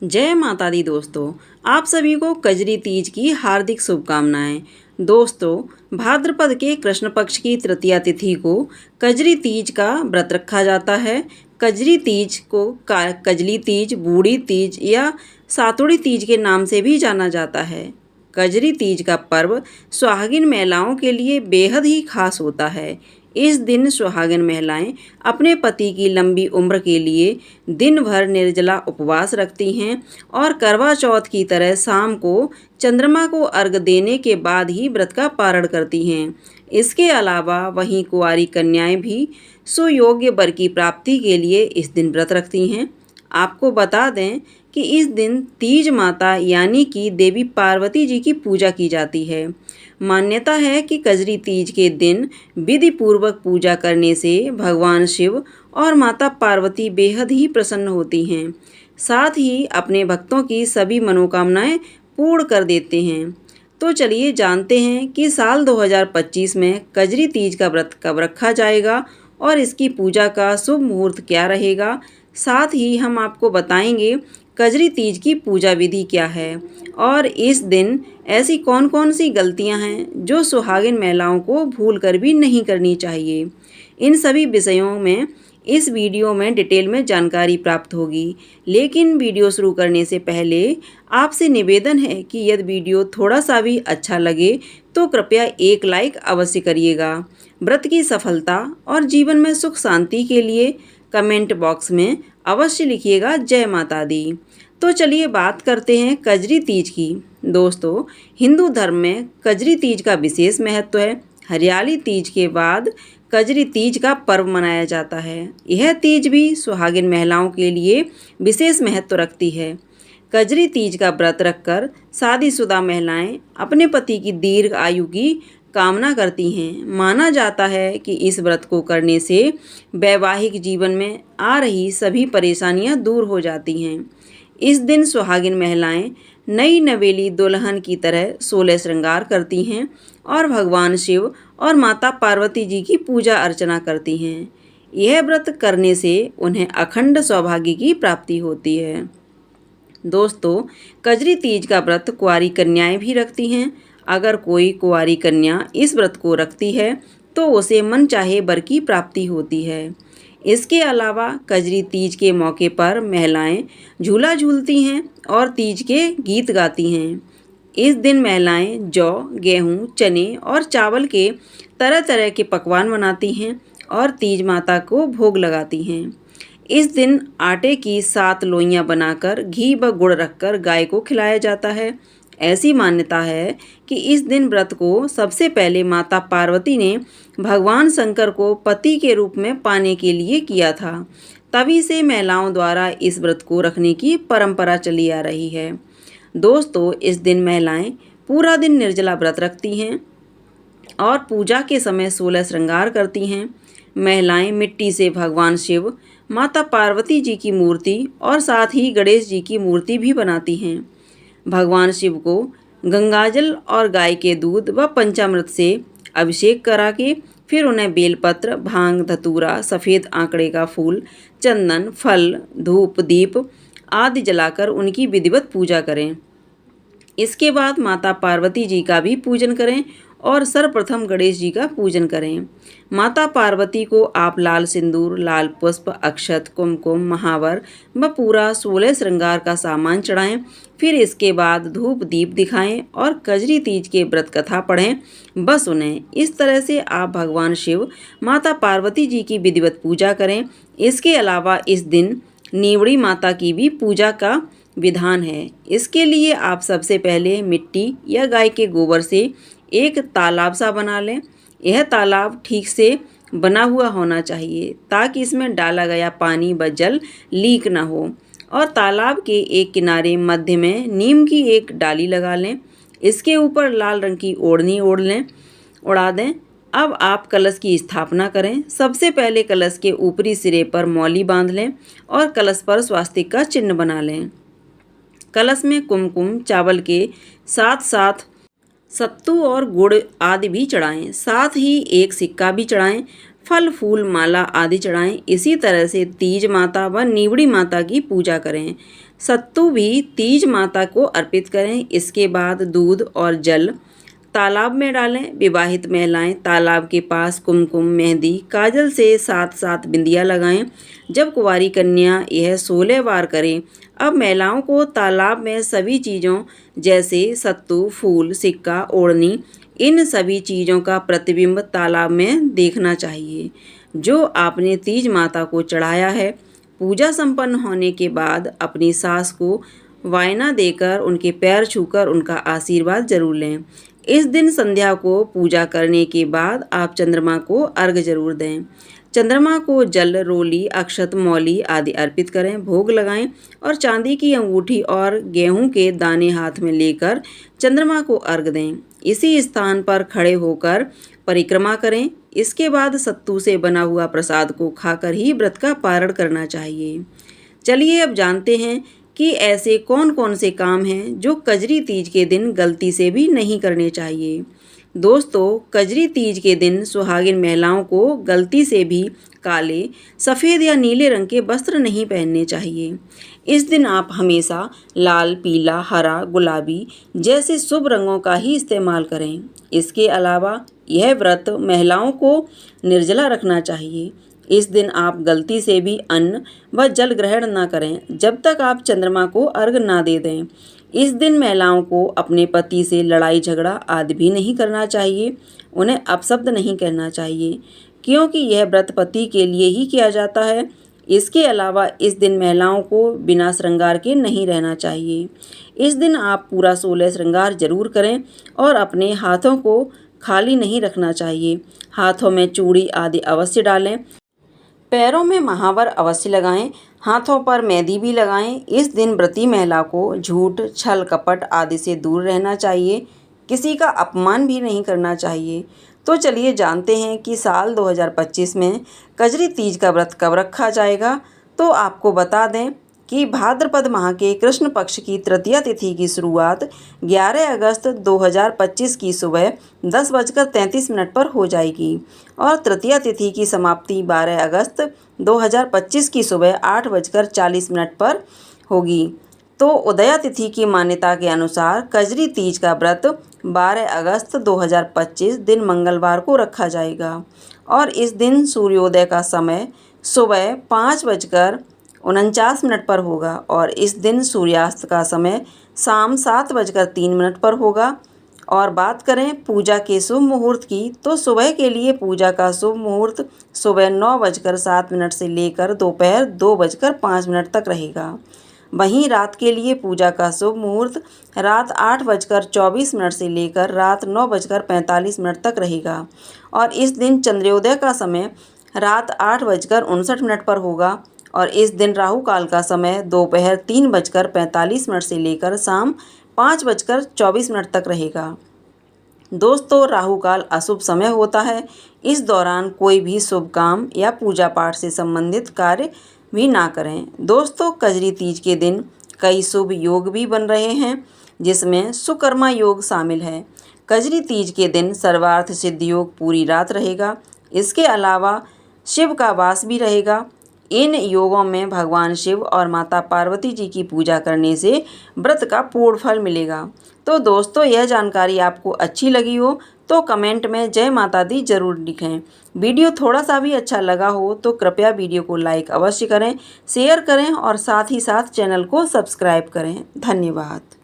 जय माता दी दोस्तों, आप सभी को कजरी तीज की हार्दिक शुभकामनाएं। दोस्तों, भाद्रपद के कृष्ण पक्ष की तृतीया तिथि को कजरी तीज का व्रत रखा जाता है। कजरी तीज को कजली तीज, बूढ़ी तीज या सातुड़ी तीज के नाम से भी जाना जाता है। कजरी तीज का पर्व सुहागिन महिलाओं के लिए बेहद ही खास होता है। इस दिन सुहागिन महिलाएं अपने पति की लंबी उम्र के लिए दिन भर निर्जला उपवास रखती हैं और करवा चौथ की तरह शाम को चंद्रमा को अर्घ देने के बाद ही व्रत का पारण करती हैं। इसके अलावा वहीं कुंवारी कन्याएं भी सुयोग्य वर की प्राप्ति के लिए इस दिन व्रत रखती हैं। आपको बता दें कि इस दिन तीज माता यानी कि देवी पार्वती जी की पूजा की जाती है। मान्यता है कि कजरी तीज के दिन विधि पूर्वक पूजा करने से भगवान शिव और माता पार्वती बेहद ही प्रसन्न होती हैं, साथ ही अपने भक्तों की सभी मनोकामनाएं पूर्ण कर देते हैं। तो चलिए जानते हैं कि साल 2025 में कजरी तीज का व्रत कब रखा जाएगा और इसकी पूजा का शुभ मुहूर्त क्या रहेगा। साथ ही हम आपको बताएंगे कजरी तीज की पूजा विधि क्या है और इस दिन ऐसी कौन कौन सी गलतियां हैं जो सुहागिन महिलाओं को भूल कर भी नहीं करनी चाहिए। इन सभी विषयों में इस वीडियो में डिटेल में जानकारी प्राप्त होगी। लेकिन वीडियो शुरू करने से पहले आपसे निवेदन है कि यदि वीडियो थोड़ा सा भी अच्छा लगे तो कृपया एक लाइक अवश्य करिएगा। व्रत की सफलता और जीवन में सुख शांति के लिए कमेंट बॉक्स में अवश्य लिखिएगा जय माता दी। तो चलिए बात करते हैं कजरी तीज की। दोस्तों, हिंदू धर्म में कजरी तीज का विशेष महत्व है। हरियाली तीज के बाद कजरी तीज का पर्व मनाया जाता है। यह तीज भी सुहागिन महिलाओं के लिए विशेष महत्व रखती है। कजरी तीज का व्रत रखकर शादीशुदा महिलाएं अपने पति की दीर्घ आयु की कामना करती हैं। माना जाता है कि इस व्रत को करने से वैवाहिक जीवन में आ रही सभी परेशानियां दूर हो जाती हैं। इस दिन सुहागिन महिलाएं नई नवेली दुल्हन की तरह 16 श्रृंगार करती हैं और भगवान शिव और माता पार्वती जी की पूजा अर्चना करती हैं। यह व्रत करने से उन्हें अखंड सौभाग्य की प्राप्ति होती है। दोस्तों, कजरी तीज का व्रत कुंवारी कन्याएं भी रखती हैं। अगर कोई कुंवारी कन्या इस व्रत को रखती है तो उसे मनचाहे वर की प्राप्ति होती है। इसके अलावा कजरी तीज के मौके पर महिलाएं झूला झूलती हैं और तीज के गीत गाती हैं। इस दिन महिलाएं जौ, गेहूं, चने और चावल के तरह तरह के पकवान बनाती हैं और तीज माता को भोग लगाती हैं। इस दिन आटे की 7 लोइयां बनाकर घी व गुड़ रखकर गाय को खिलाया जाता है। ऐसी मान्यता है कि इस दिन व्रत को सबसे पहले माता पार्वती ने भगवान शंकर को पति के रूप में पाने के लिए किया था। तभी से महिलाओं द्वारा इस व्रत को रखने की परंपरा चली आ रही है। दोस्तों, इस दिन महिलाएं पूरा दिन निर्जला व्रत रखती हैं और पूजा के समय 16 श्रृंगार करती हैं। महिलाएं मिट्टी से भगवान शिव, माता पार्वती जी की मूर्ति और साथ ही गणेश जी की मूर्ति भी बनाती हैं। भगवान शिव को गंगाजल और गाय के दूध व पंचामृत से अभिषेक करा के फिर उन्हें बेलपत्र, भांग, धतूरा, सफ़ेद आंकड़े का फूल, चंदन, फल, धूप, दीप आदि जलाकर उनकी विधिवत पूजा करें। इसके बाद माता पार्वती जी का भी पूजन करें और सर्वप्रथम गणेश जी का पूजन करें। माता पार्वती को आप लाल सिंदूर, लाल पुष्प, अक्षत, कुमकुम, महावर व पूरा 16 श्रृंगार का सामान चढ़ाएं। फिर इसके बाद धूप दीप दिखाएं और कजरी तीज के व्रत कथा पढ़ें व सुनें। इस तरह से आप भगवान शिव, माता पार्वती जी की विधिवत पूजा करें। इसके अलावा इस दिन नीवड़ी माता की भी पूजा का विधान है। इसके लिए आप सबसे पहले मिट्टी या गाय के गोबर से एक तालाब सा बना लें। यह तालाब ठीक से बना हुआ होना चाहिए ताकि इसमें डाला गया पानी व जल लीक ना हो। और तालाब के एक किनारे मध्य में नीम की एक डाली लगा लें। इसके ऊपर लाल रंग की ओढ़नी उड़ा दें। अब आप कलश की स्थापना करें। सबसे पहले कलश के ऊपरी सिरे पर मौली बांध लें और कलश पर स्वास्तिक का चिन्ह बना लें। कलश में कुमकुम, चावल के साथ साथ सत्तू और गुड़ आदि भी चढ़ाएं। साथ ही एक सिक्का भी चढ़ाएं। फल, फूल, माला आदि चढ़ाएं। इसी तरह से तीज माता व नीवड़ी माता की पूजा करें। सत्तू भी तीज माता को अर्पित करें। इसके बाद दूध और जल तालाब में डालें। विवाहित महिलाएं तालाब के पास कुमकुम, मेहंदी, काजल से 7-7 बिंदियाँ लगाएं। जब कुंवारी कन्या यह 16 बार करें। अब महिलाओं को तालाब में सभी चीज़ों जैसे सत्तू, फूल, सिक्का, ओढ़नी, इन सभी चीज़ों का प्रतिबिंब तालाब में देखना चाहिए जो आपने तीज माता को चढ़ाया है। पूजा संपन्न होने के बाद अपनी सास को वायना देकर उनके पैर छूकर उनका आशीर्वाद जरूर लें। इस दिन संध्या को पूजा करने के बाद आप चंद्रमा को अर्घ्य जरूर दें। चंद्रमा को जल, रोली, अक्षत, मौली आदि अर्पित करें, भोग लगाएं और चांदी की अंगूठी और गेहूं के दाने हाथ में लेकर चंद्रमा को अर्घ्य दें। इसी स्थान पर खड़े होकर परिक्रमा करें। इसके बाद सत्तू से बना हुआ प्रसाद को खाकर ही व्रत का पारण करना चाहिए। चलिए अब जानते हैं कि ऐसे कौन कौन से काम हैं जो कजरी तीज के दिन गलती से भी नहीं करने चाहिए। दोस्तों, कजरी तीज के दिन सुहागिन महिलाओं को गलती से भी काले, सफ़ेद या नीले रंग के वस्त्र नहीं पहनने चाहिए। इस दिन आप हमेशा लाल, पीला, हरा, गुलाबी जैसे शुभ रंगों का ही इस्तेमाल करें। इसके अलावा यह व्रत महिलाओं को निर्जला रखना चाहिए। इस दिन आप गलती से भी अन्न व जल ग्रहण न करें जब तक आप चंद्रमा को अर्घ ना दे दें। इस दिन महिलाओं को अपने पति से लड़ाई झगड़ा आदि भी नहीं करना चाहिए। उन्हें अपशब्द नहीं कहना चाहिए क्योंकि यह व्रत पति के लिए ही किया जाता है। इसके अलावा इस दिन महिलाओं को बिना श्रृंगार के नहीं रहना चाहिए। इस दिन आप पूरा 16 श्रृंगार जरूर करें और अपने हाथों को खाली नहीं रखना चाहिए। हाथों में चूड़ी आदि अवश्य डालें। पैरों में महावर अवश्य लगाएं। हाथों पर मेहंदी भी लगाएं। इस दिन व्रती महिला को झूठ, छल, कपट आदि से दूर रहना चाहिए। किसी का अपमान भी नहीं करना चाहिए। तो चलिए जानते हैं कि साल 2025 में कजरी तीज का व्रत कब रखा जाएगा। तो आपको बता दें कि भाद्रपद माह के कृष्ण पक्ष की तृतीया तिथि की शुरुआत 11 अगस्त 2025 की सुबह 10:33 पर हो जाएगी और तृतीया तिथि की समाप्ति 12 अगस्त 2025 की सुबह 8:40 पर होगी। तो उदया तिथि की मान्यता के अनुसार कजरी तीज का व्रत 12 अगस्त 2025 दिन मंगलवार को रखा जाएगा और इस दिन सूर्योदय का समय सुबह 5:49 पर होगा और इस दिन सूर्यास्त का समय शाम 7:03 पर होगा। और बात करें पूजा के शुभ मुहूर्त की, तो सुबह के लिए पूजा का शुभ मुहूर्त सुबह 9:07 से लेकर दोपहर 2:05 तक रहेगा। वहीं रात के लिए पूजा का शुभ मुहूर्त रात 8:24 से लेकर रात 9:45 तक रहेगा और इस दिन चंद्रोदय का समय रात 8:59 पर होगा और इस दिन राहु काल का समय दोपहर 3:45 से लेकर शाम 5:24 तक रहेगा। दोस्तों, राहु काल अशुभ समय होता है। इस दौरान कोई भी शुभ काम या पूजा पाठ से संबंधित कार्य भी ना करें। दोस्तों, कजरी तीज के दिन कई शुभ योग भी बन रहे हैं जिसमें सुकर्मा योग शामिल है। कजरी तीज के दिन सर्वार्थ सिद्धि योग पूरी रात रहेगा। इसके अलावा शिव का वास भी रहेगा। इन योगों में भगवान शिव और माता पार्वती जी की पूजा करने से व्रत का पूर्ण फल मिलेगा। तो दोस्तों, यह जानकारी आपको अच्छी लगी हो तो कमेंट में जय माता दी जरूर लिखें। वीडियो थोड़ा सा भी अच्छा लगा हो तो कृपया वीडियो को लाइक अवश्य करें, शेयर करें और साथ ही साथ चैनल को सब्सक्राइब करें। धन्यवाद।